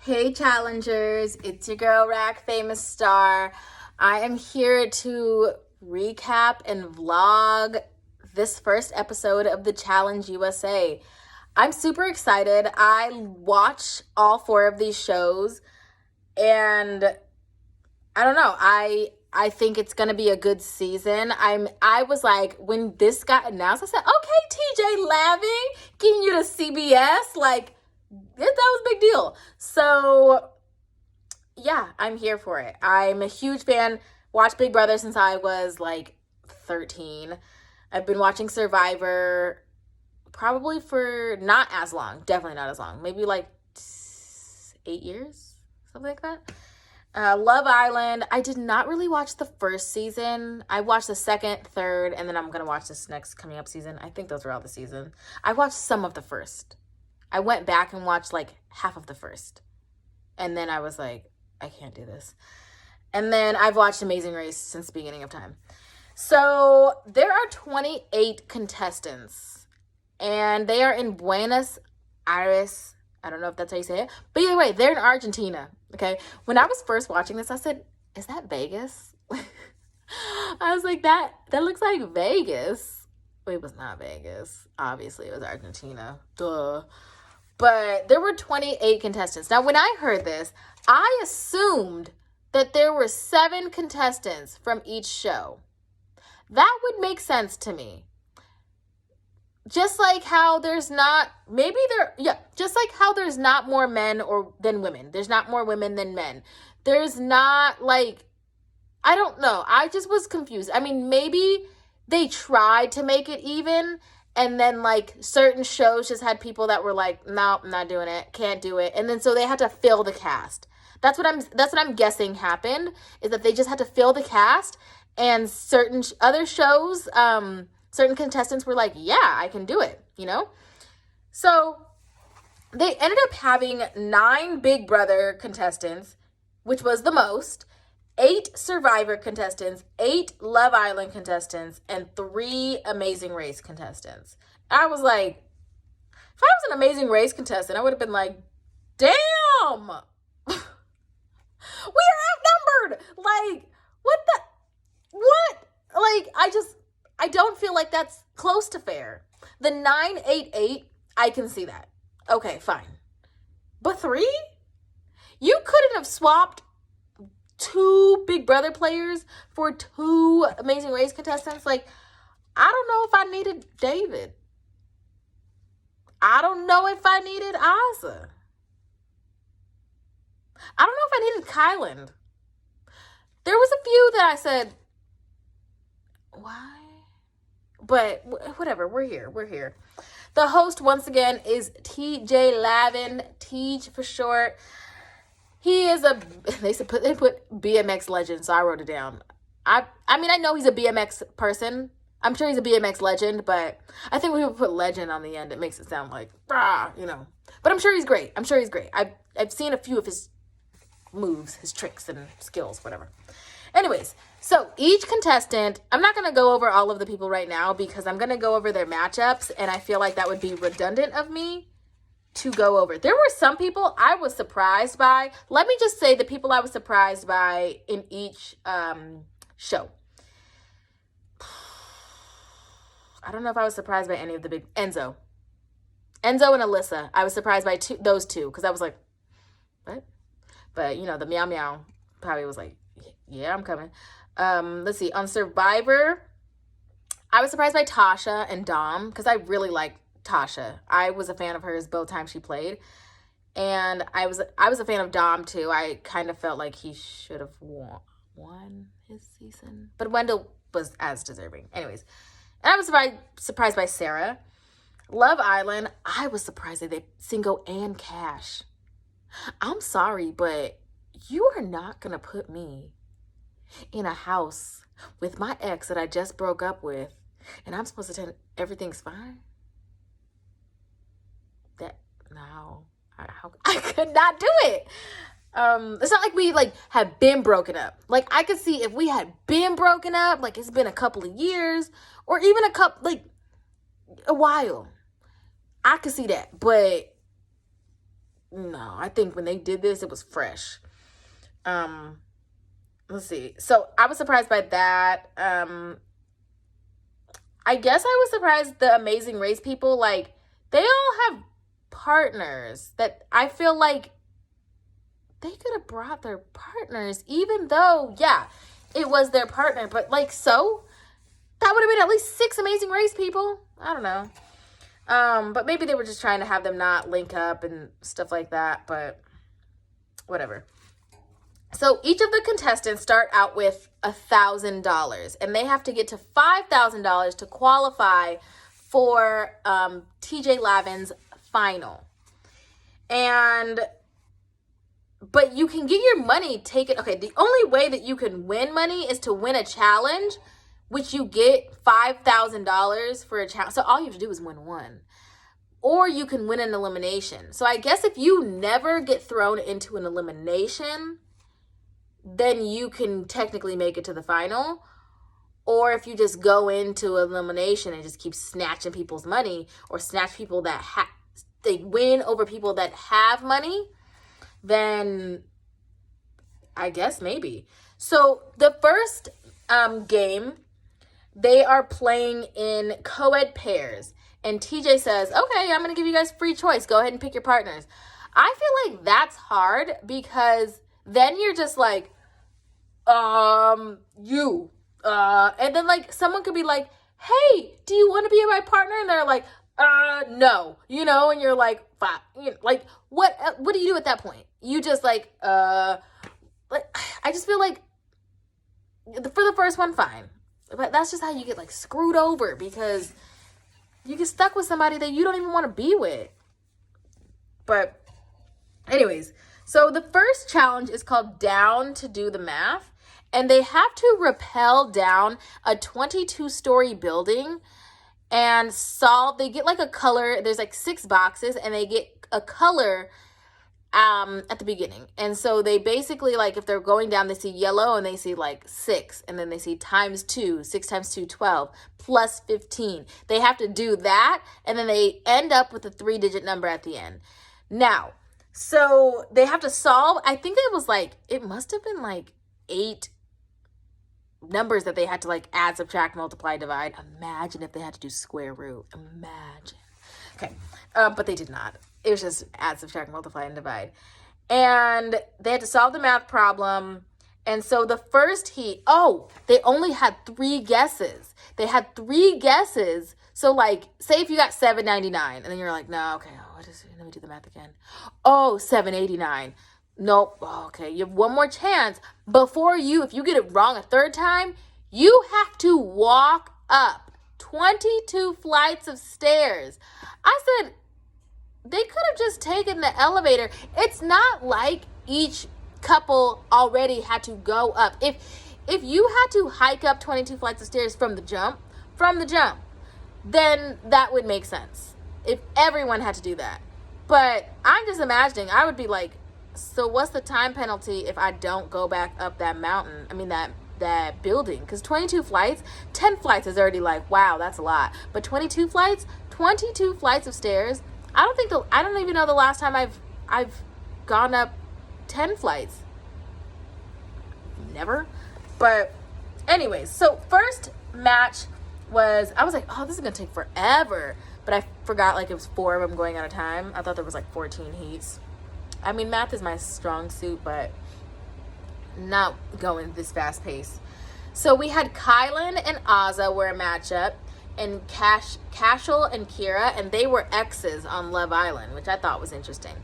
Hey challengers, it's your girl Rack Famous Star. I am here to recap and vlog this first episode of the Challenge USA. I'm super excited. I watch all four of these shows and I don't know. I think it's gonna be a good season. I was like, when this got announced, I said, okay, TJ Lavin, getting you to CBS, like that was a big deal. So yeah, I'm here for it. I'm a huge fan. Watched Big Brother since I was like 13. I've been watching Survivor probably for not as long. Definitely not as long. Maybe like 8 years, something like that. Love Island. I did not really watch the first season. I watched the second, third, and then I'm going to watch this next coming up season. I think those are all the seasons. I watched some of the first. I went back and watched like half of the first. And then I was like, I can't do this. And then I've watched Amazing Race since the beginning of time. So there are 28 contestants. And they are in Buenos Aires. I don't know if that's how you say it. But either way, they're in Argentina. Okay. When I was first watching this, I said, is that Vegas? I was like, that looks like Vegas. It was not Vegas. Obviously, it was Argentina. Duh. But there were 28 contestants. Now, when I heard this, I assumed that there were 7 contestants from each show. That would make sense to me. Just like how there's not, just like how there's not more men than women. There's not more women than men. There's not like, I don't know. I just was confused. I mean, maybe they tried to make it even, and then like certain shows just had people that were like, no, I'm not doing it, can't do it. And then so they had to fill the cast. That's what I'm guessing happened, is that they just had to fill the cast, and certain other shows, certain contestants were like, yeah, I can do it, you know? So they ended up having 9 Big Brother contestants, which was the most, 8 Survivor contestants, 8 Love Island contestants, and 3 Amazing Race contestants. I was like, if I was an Amazing Race contestant, I would have been like, damn, we are outnumbered. Like, what? Like, I don't feel like that's close to fair. The 988, I can see that. Okay, fine. But 3? You couldn't have swapped 2 Big Brother players for 2 Amazing Race contestants? Like, I don't know if I needed David. I don't know if I needed Azah. I don't know if I needed Kyland. There was a few that I said, why? But whatever, we're here. The host, once again, is TJ Lavin, Tej for short. He is they put BMX legend, so I wrote it down. I mean, I know he's a BMX person. I'm sure he's a BMX legend, but I think when people put legend on the end, it makes it sound like, you know. But I'm sure he's great. I've seen a few of his moves, his tricks and skills, whatever. Anyways, so each contestant, I'm not going to go over all of the people right now because I'm going to go over their matchups, and I feel like that would be redundant of me to go over. There were some people I was surprised by. Let me just say the people I was surprised by in each show. I don't know if I was surprised by any of the big... Enzo and Alyssa. I was surprised by those two because I was like, what? But, you know, the meow meow probably was like, yeah, I'm coming. Let's see. On Survivor, I was surprised by Tasha and Dom because I really liked Tasha. I was a fan of hers both times she played. And I was a fan of Dom too. I kind of felt like he should have won his season. But Wendell was as deserving. Anyways. And I was surprised by Sarah. Love Island, I was surprised that they Single and Cash. I'm sorry, but you are not going to put me in a house with my ex that I just broke up with, and I'm supposed to tell everything's fine? I could not do it. It's not like we like have been broken up. Like I could see if we had been broken up, like it's been a couple of years or even a while. I could see that, but no, I think when they did this, it was fresh. Let's see. So I was surprised by that. I guess I was surprised the Amazing Race people, like, they all have partners that I feel like they could have brought their partners, even though, yeah, it was their partner. But, like, so that would have been at least 6 Amazing Race people. I don't know. But maybe they were just trying to have them not link up and stuff like that. But whatever. So each of the contestants start out with $1,000, and they have to get to $5,000 to qualify for TJ Lavin's final. But you can get your money taken. Okay, the only way that you can win money is to win a challenge, which you get $5,000 for a challenge. So all you have to do is win one. Or you can win an elimination. So I guess if you never get thrown into an elimination, then you can technically make it to the final. Or if you just go into elimination and just keep snatching people's money, or snatch people that they win over people that have money, then I guess maybe. So the first game, they are playing in co-ed pairs. And TJ says, okay, I'm going to give you guys free choice. Go ahead and pick your partners. I feel like that's hard, because then you're just like, you. And then, like, someone could be like, hey, do you want to be my partner? And they're like, no. You know, and you're like, fine. You know, like, what do you do at that point? You just, like, I just feel like for the first one, fine. But that's just how you get, like, screwed over, because you get stuck with somebody that you don't even want to be with. But anyways, so the first challenge is called Down to Do the Math. And they have to rappel down a 22-story building and solve. They get like a color. There's like 6 boxes, and they get a color at the beginning. And so they basically, like, if they're going down, they see yellow and they see like 6, and then they see times 2, 6 times 2, 12, plus 15. They have to do that, and then they end up with a 3-digit number at the end. Now, so they have to solve, I think it must have been like 8 numbers that they had to, like, add, subtract, multiply, divide. Imagine if they had to do square root. Imagine. Okay. But they did not. It was just add, subtract, multiply, and divide. And they had to solve the math problem. And so the first heat, they only had 3 guesses. They had 3 guesses. So, like, say if you got $7.99, and then you're like, no, okay, what is it? Let me do the math again. $7.89. Nope. Okay, you have one more chance before if you get it wrong a 3rd time, you have to walk up 22 flights of stairs. I said, they could have just taken the elevator. It's not like each couple already had to go up. If you had to hike up 22 flights of stairs from the jump, then that would make sense. If everyone had to do that. But I'm just imagining, I would be like, so what's the time penalty if I don't go back up that mountain? I mean, that building. Because 22 flights, 10 flights is already like, wow, that's a lot. But 22 flights of stairs. I don't even know the last time I've gone up 10 flights. Never. But anyways, so first match I was like, oh, this is going to take forever. But I forgot, like, it was 4 of them going at a time. I thought there was like 14 heats. I mean, math is my strong suit, but not going this fast pace. So we had Kylan and Azah were a matchup, and Cashel and Kira, and they were exes on Love Island, which I thought was interesting.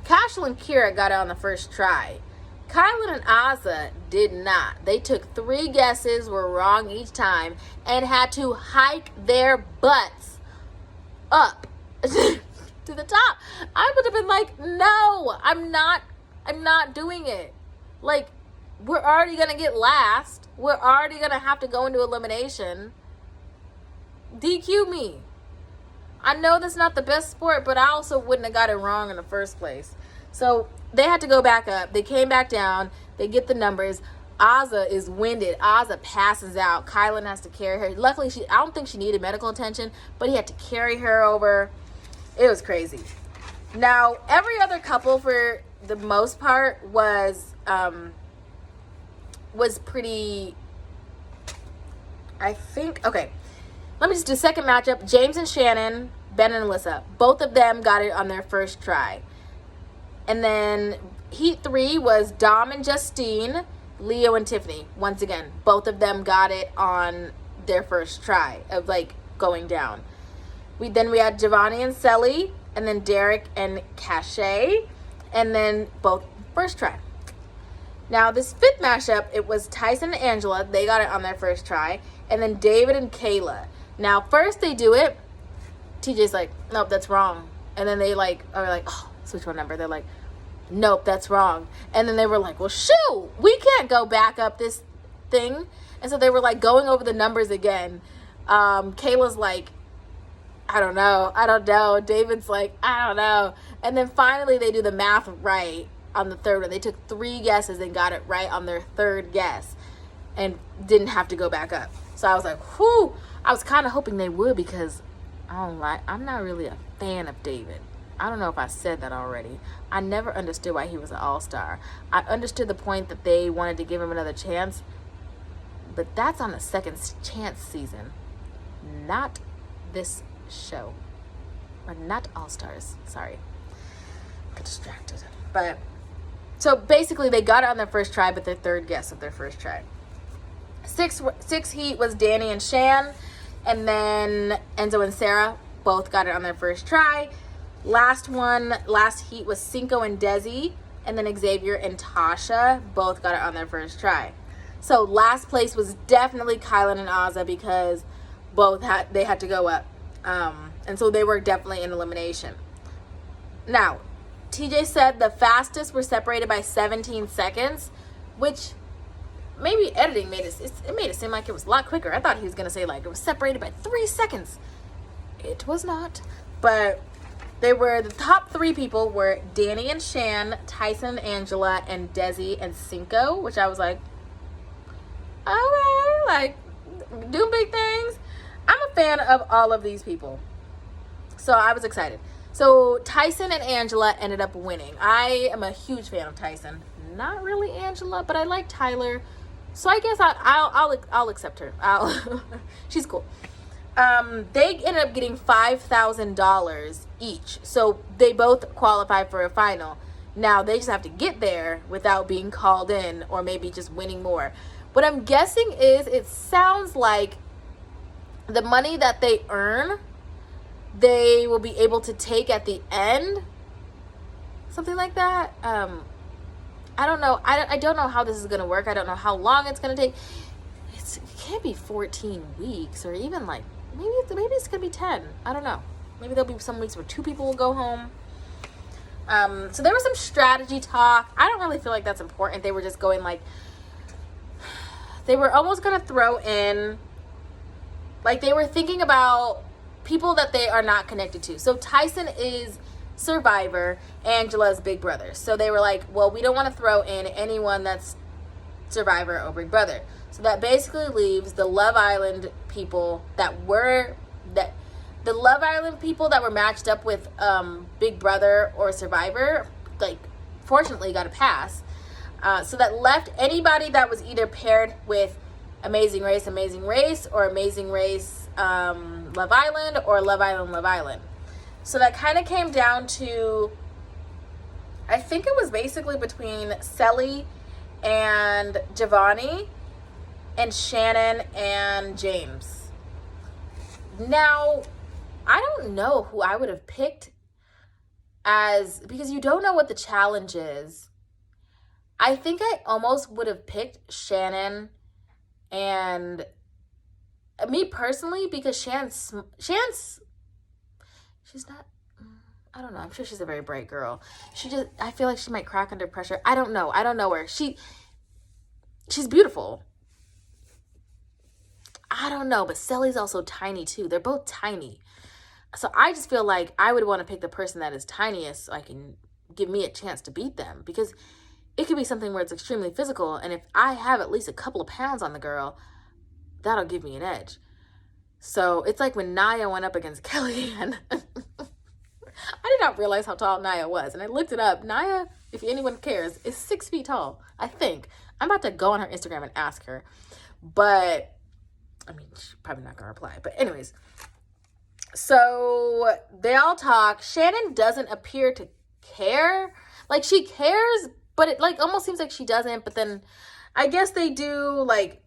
Cashel and Kira got it on the first try. Kylan and Azah did not. They took 3 guesses, were wrong each time, and had to hike their butts up to the top. I would have been like, no, I'm not doing it. Like, we're already going to get last. We're already going to have to go into elimination. DQ me. I know that's not the best sport, but I also wouldn't have got it wrong in the first place. So they had to go back up. They came back down. They get the numbers. Azah is winded. Azah passes out. Kylan has to carry her. Luckily, I don't think she needed medical attention, but he had to carry her over. It was crazy. Now, every other couple for the most part was pretty, I think, okay. Let me just do second matchup. James and Shannon, Ben and Alyssa. Both of them got it on their first try. And then Heat 3 was Dom and Justine, Leo and Tiffany. Once again, both of them got it on their first try of like going down. We had Giovanni and Selly, and then Derek and Cachet, and then both first try. Now this fifth mashup, it was Tyson and Angela. They got it on their first try, and then David and Kayla. Now first they do it, TJ's like, nope, that's wrong. And then they are like, oh, switch one number. They're like, nope, that's wrong. And then they were like, well, shoot, we can't go back up this thing. And so they were like going over the numbers again. Kayla's like, I don't know. David's like, I don't know. And then finally they do the math right on the third one. They took 3 guesses and got it right on their third guess and didn't have to go back up. So I was like, whew. I was kind of hoping they would, because I'm not really a fan of David. I don't know if I said that already. I never understood why he was an all-star. I understood the point that they wanted to give him another chance, but that's on a second chance season, not this show. Or not All-Stars. Sorry. Got distracted. But, so basically they got it on their first try, but their third guess of their first try. Six Heat was Danny and Shan, and then Enzo and Sarah both got it on their first try. Last Heat was Cinco and Desi, and then Xavier and Tasha both got it on their first try. So last place was definitely Kylan and Azah, because they had to go up. And so they were definitely in elimination. Now, TJ said the fastest were separated by 17 seconds, which maybe editing made it seem like it was a lot quicker. I thought he was going to say like it was separated by 3 seconds. It was not. But the top 3 people were Danny and Shan, Tyson and Angela, and Desi and Cinco, which I was like, okay, like doing big things. I'm a fan of all of these people, so I was excited. So Tyson and Angela ended up winning. I am a huge fan of Tyson. Not really Angela, but I like Tyler, so I guess I'll accept her. She's cool. They ended up getting $5,000 each, so they both qualify for a final. Now they just have to get there without being called in, or maybe just winning more. What I'm guessing is, it sounds like the money that they earn, they will be able to take at the end. Something like that. I don't know. I don't know how this is going to work. I don't know how long it's going to take. It can't be 14 weeks, or even like, maybe it's going to be 10. I don't know. Maybe there'll be some weeks where 2 people will go home. So there was some strategy talk. I don't really feel like that's important. They were just going like, they were almost going to throw in, like they were thinking about people that they are not connected to. So Tyson is Survivor, Angela's Big Brother. So they were like, well, we don't want to throw in anyone that's Survivor or Big Brother. So that basically leaves the Love Island people that were matched up with Big Brother or Survivor, like fortunately got a pass. So that left anybody that was either paired with Amazing Race, or Amazing Race, Love Island, or Love Island. So that kind of came down to, I think it was basically between Selly and Giovanni and Shannon and James. Now, I don't know who I would have picked because you don't know what the challenge is. I think I almost would have picked Shannon and me personally, because Shan's she's not, I don't know. I'm sure she's a very bright girl. I feel like she might crack under pressure. I don't know her. She's beautiful. I don't know, but Selly's also tiny too. They're both tiny. So I just feel like I would want to pick the person that is tiniest so I can give me a chance to beat them, because it could be something where it's extremely physical, and if I have at least a couple of pounds on the girl, that'll give me an edge. So it's like when Nia went up against Kellyanne. I did not realize how tall Nia was. And I looked it up. Nia, if anyone cares, is 6 feet tall, I think. I'm about to go on her Instagram and ask her. But, I mean, she's probably not going to reply. But anyways, so they all talk. Shannon doesn't appear to care. Like, she cares, but it, like, almost seems like she doesn't. But then I guess they do, like,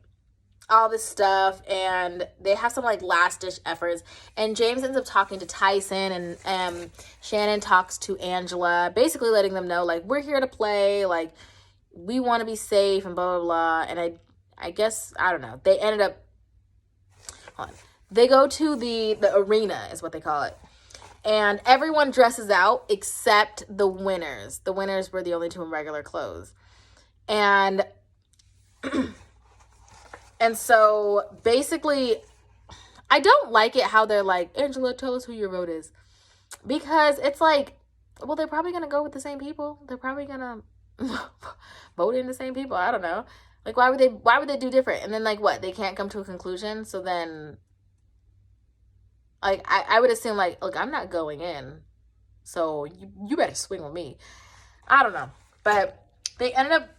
all this stuff, and they have some like last ditch efforts, and James ends up talking to Tyson, and Shannon talks to Angela, basically letting them know like, we're here to play, like we want to be safe and blah blah blah. And I guess, I don't know, they ended up, hold on, they go to the arena is what they call it, and everyone dresses out except the winners. The winners were the only two in regular clothes, and and so basically, I don't like it how they're like, Angela, tell us who your vote is. Because it's like, well, they're probably going to go with the same people. They're probably going to vote in the same people. I don't know. Like, why would they do different? And then, like, what? They can't come to a conclusion? So then, like, I would assume, like, look, I'm not going in. So you better swing with me. I don't know. But they ended up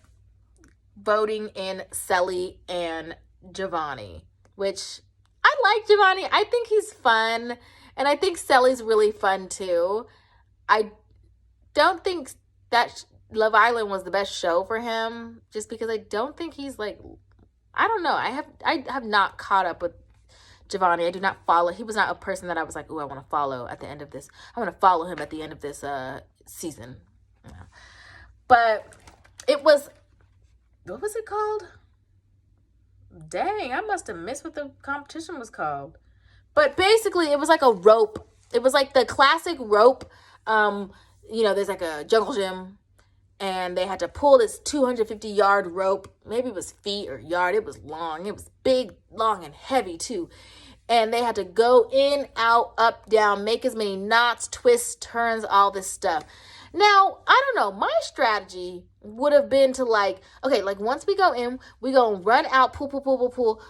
voting in Cely and Giovanni, which I like Giovanni. I think he's fun, and I think Cely's really fun too. I don't think that Love Island was the best show for him, just because I don't think he's like, I don't know. I have not caught up with Giovanni. I do not follow. He was not a person that I was like, oh, I want to follow at the end of this. I want to follow him at the end of this season. You know. But it was, what was it called? Dang, I must have missed what the competition was called. But basically, it was like a rope. It was like the classic rope. There's like a jungle gym, and they had to pull this 250-yard rope. Maybe it was feet or yard. It was long. It was big, long, and heavy too. And they had to go in, out, up, down, make as many knots, twists, turns, all this stuff. Now, I don't know. My strategy would have been to like, okay, like once we go in, we go and run out, pull, run, pull,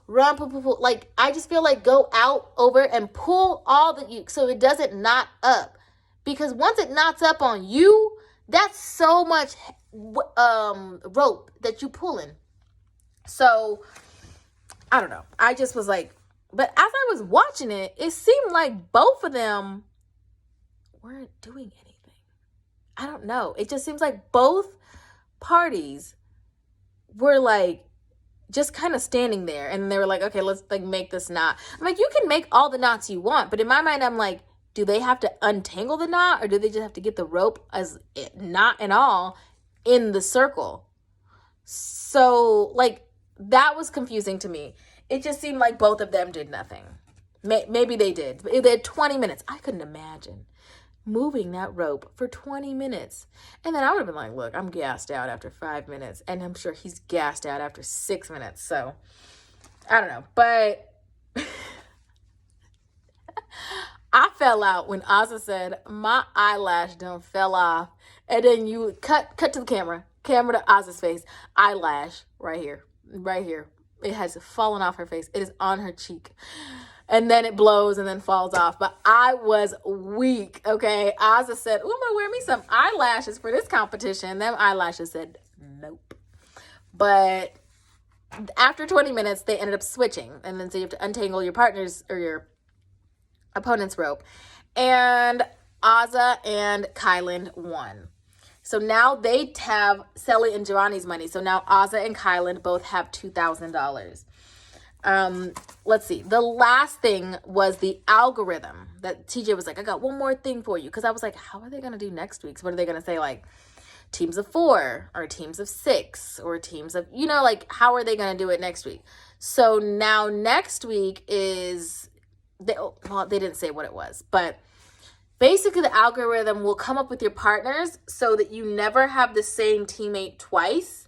run, pull. Like, I just feel like go out, over, and pull all so it doesn't knot up. Because once it knots up on you, that's so much rope that you pulling. So, I don't know. I just was like, but as I was watching it, it seemed like both of them weren't doing anything. I don't know. It just seems like both parties were like just kind of standing there, and they were like, okay, let's like make this knot. I'm like, you can make all the knots you want, but in my mind, I'm like, do they have to untangle the knot, or do they just have to get the rope as knot and all in the circle? So like that was confusing to me. It just seemed like both of them did nothing. Maybe they did. They had 20 minutes. I couldn't imagine moving that rope for 20 minutes. And then I would have been like, look, I'm gassed out after 5 minutes. And I'm sure he's gassed out after 6 minutes. So, I don't know. But I fell out when Azah said, my eyelash done fell off. And then you cut to the camera to Azah's face. Eyelash right here. It has fallen off her face. It is on her cheek. And then it blows and then falls off. But I was weak, okay? Azah said, oh, I'm going to wear me some eyelashes for this competition. Them eyelashes said, nope. But after 20 minutes, they ended up switching. And then so you have to untangle your partner's or your opponent's rope. And Azah and Kyland won. So now they have Cely and Giovanni's money. So now Azah and Kyland both have $2,000. Let's see. The last thing was the algorithm that TJ was like, I got one more thing for you. Because I was like, how are they going to do next week? So what are they going to say? Like teams of 4 or teams of 6 or teams of, like how are they going to do it next week? So now next week is, they didn't say what it was, but basically the algorithm will come up with your partners so that you never have the same teammate twice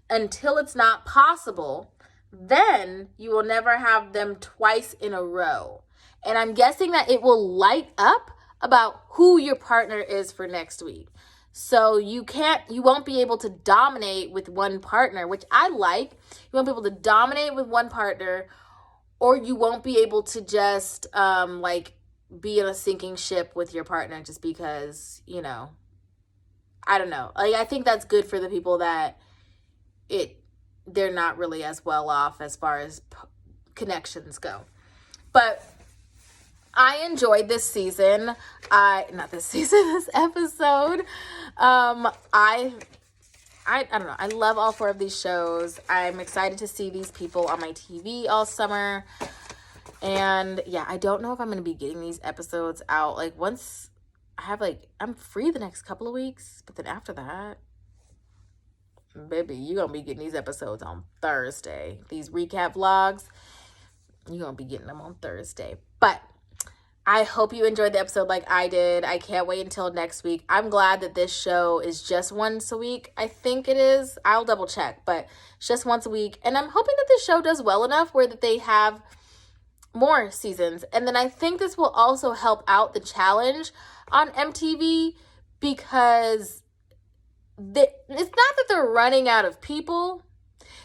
until it's not possible. Then you will never have them twice in a row. And I'm guessing that it will light up about who your partner is for next week. So you won't be able to dominate with one partner, which I like. You won't be able to dominate with one partner, or you won't be able to just be in a sinking ship with your partner just because, you know, I don't know. Like, I think that's good for the people that they're not really as well off as far as connections go. But I enjoyed this season. This episode. I don't know. I love all 4 of these shows. I'm excited to see these people on my TV all summer. And yeah, I don't know if I'm going to be getting these episodes out. Like, once I have, like, I'm free the next couple of weeks. But then after that, baby, you're going to be getting these episodes on Thursday. These recap vlogs, you're going to be getting them on Thursday. But I hope you enjoyed the episode like I did. I can't wait until next week. I'm glad that this show is just once a week. I think it is. I'll double check, but it's just once a week. And I'm hoping that this show does well enough where that they have more seasons. And then I think this will also help out the challenge on MTV, because it's not that they're running out of people.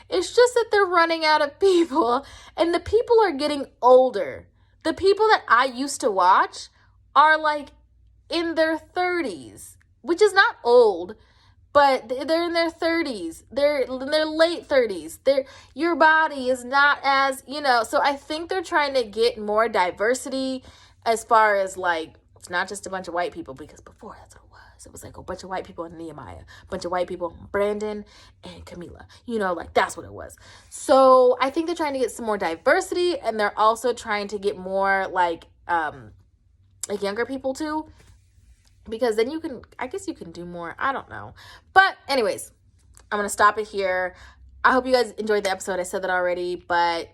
It's just that they're running out of people, and the people are getting older. The people that I used to watch are like in their 30s, which is not old, but they're in their 30s. They're in their late 30s. Your body is not as, you know, so I think they're trying to get more diversity as far as, like, it's not just a bunch of white people, because before that's what it was. It was like a bunch of white people and Nehemiah, a bunch of white people, Brandon and Camila, you know, like that's what it was. So I think they're trying to get some more diversity, and they're also trying to get more like younger people too, because then I guess you can do more. I don't know. But anyways, I'm going to stop it here. I hope you guys enjoyed the episode. I said that already, but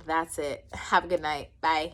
that's it. Have a good night. Bye.